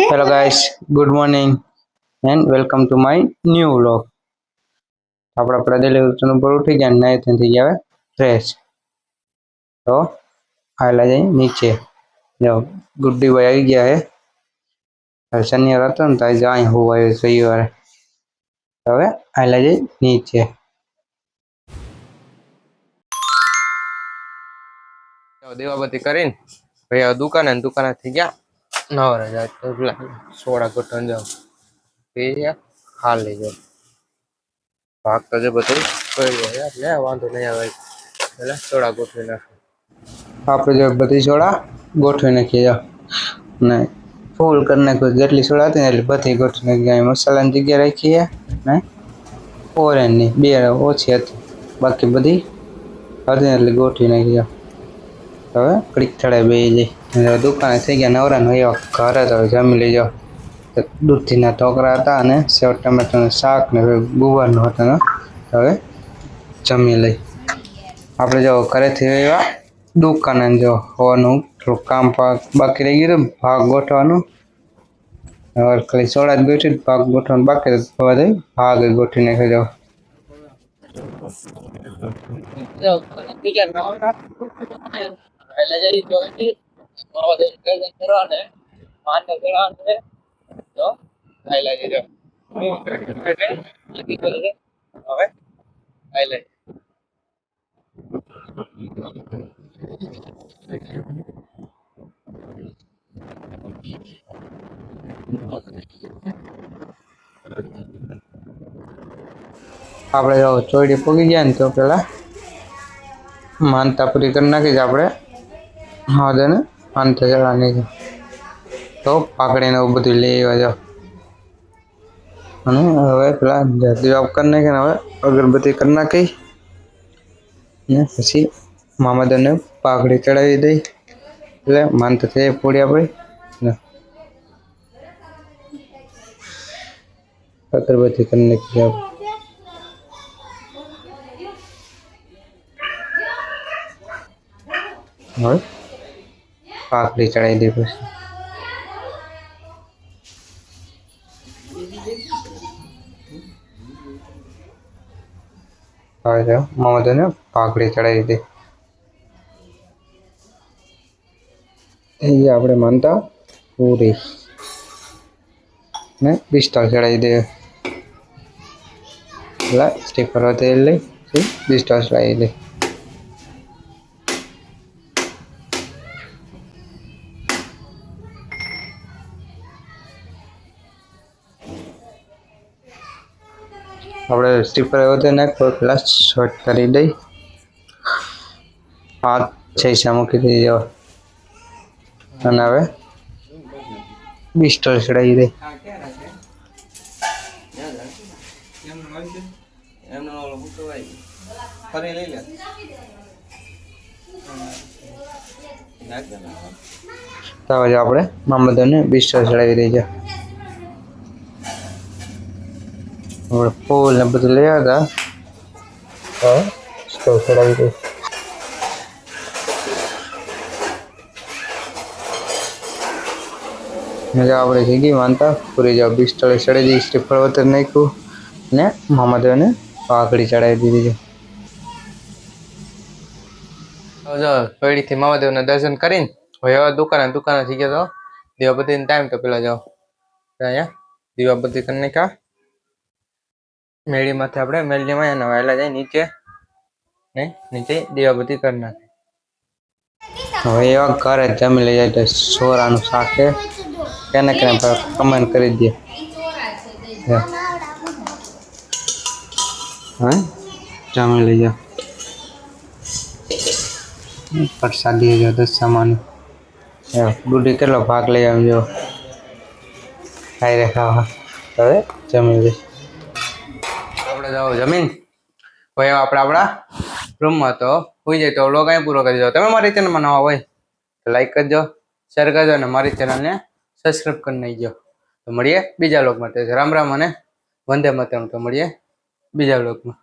Hello guys, good morning and welcome to my new vlog. આપણે પ્રદેલે ઉઠવાનું પર ઉઠી ગયા ને થઈ ગયા હવે ફ્રેશ. તો આલા જઈ નીચે જો ગુડ્ડી ભાઈ આવી ગયા હે. શનિવાર હતો ને તો જાય હોવાય રવિવારે. હવે આલા જઈ નીચે દેવાબતી કરીને ભાઈ દુકાને થઈ ગયા નવરા જાય તો પેલા સોડા ગોઠવણ જાવ એ હાલ લઈ જાવ ભાગ તો જે બધું કરી જાય એટલે વાંધો નહીં આવે પેલા સોડા ગોઠવી નાખે આપણે જો બધી સોડા ગોઠવી નાખીએ જાઓ ને ફૂલ કરી નાખ્યું જેટલી સોડા હતી ને એટલે બધી ગોઠવી નાખી મસાલાની જગ્યા રાખીએ ને ઓરેન્જની બે ઓછી હતી બાકી બધી હતી એટલે ગોઠવી નાખી જાઓ હવે કડીક થડે બે જાય દુકાને થઈ ગયા નવરા ને એવા ઘરે તો જમી લઈ જાઓ દૂધીના ઢોકળા હતા અને સેવ ટમેટાનું શાક ને ગુવારનું હતું હવે જમી લઈ આપણે જો ઘરેથી એવા દુકાને જો હોવાનું થોડું કામ બાકી રહી ગયું ભાગ ગોઠવાનું હવે ખાલી સોડા જ ગોઠવી ભાગ ગોઠવાનું બાકી બધા ભાગ ગોઠવી નાખી જાઓ આપણે જો ચોયડી પૂગી ગયા ને તો પેલા માનતા પૂરી કરી નાખી આપણે હા ને માનતા ચડાવવાની તો પાકડીને એવું બધું લઈ આવ્યા જાઓ અને હવે પેલા જવાબ કરી નાખીને હવે અગરબત્તી કરી નાખી ને પછી મામાદાને પાઘડી ચડાવી દઈ એટલે માનતા થઈ પૂરી આપણી અગરબત્તી કરી નાખી આપણે હવે પાઘડી ચડાવી દઈ પછી હવે મામાદાને પાઘડી ચડાવી દઈ આપણે માનતા પૂરી ને પિસ્તોલ ચડાવી દઈએ પેલા સ્ટીકર તેલ લઈ પિસ્તોલ ચડાવી દઈ આપણે સ્ટીકર વધે નાખો પેલા શોર્ટ કરી દઈ હાથ છે મૂકી દઈ જાઓ અને હવે પિસ્તોલ ચડાવી દઈ તો હવે આપણે મામદાને પિસ્તોલ ચડાવી દઈ જાઓ આપણે ફૂલ ને બધું લઈ આવ્યા હતા સ્ટોવ ચડાવી દઈ આપણે જગ્યાએ માનતા પૂરી જાઓ પિસ્તોલ ચડાવી દઈ સ્ટીફર વતર નાખ્યું ને મામાદેવને પાઘડી ચડાવી દીધી છે પેઢીથી મામાદેવના દર્શન કરીને હવે દુકાને થઈ ગયા તો દીવાબત્તીનો ટાઈમ તો પેલા જાઓ અહીંયા દીવાબત્તી કરી નાખ્યા મેળી માથે આપણે મેળીમાં એને વહેલા જાય નીચે ને નીચે દીવાબત્તી કરી નાખે હવે એવા ઘરે જમી લઈ જાય તો સોરાનું શાક છે કેને કમેન્ટ કરી દે હા જમી લઈ જાઓ પ્રસાદી જો દશામાની ગુડી કેટલો ભાગ લઈ આવજો ખાઈ રે ખાવા હવે જમી લઈ આપણે જાઓ જમીન ભાઈ આપણે આપણા રૂમમાં તો હોઈ જાય તો વ્લોગ અહીં પૂરો કરી દો તમે મારી ચેનલમાં નવા હોય તો લાઈક કરજો શેર કરજો અને મારી ચેનલને સબસ્ક્રાઈબ કરી નાખજો તો મળીએ બીજા વ્લોગમાં રામ રામ અને વંદે માતરમ તો મળીએ બીજા વ્લોગમાં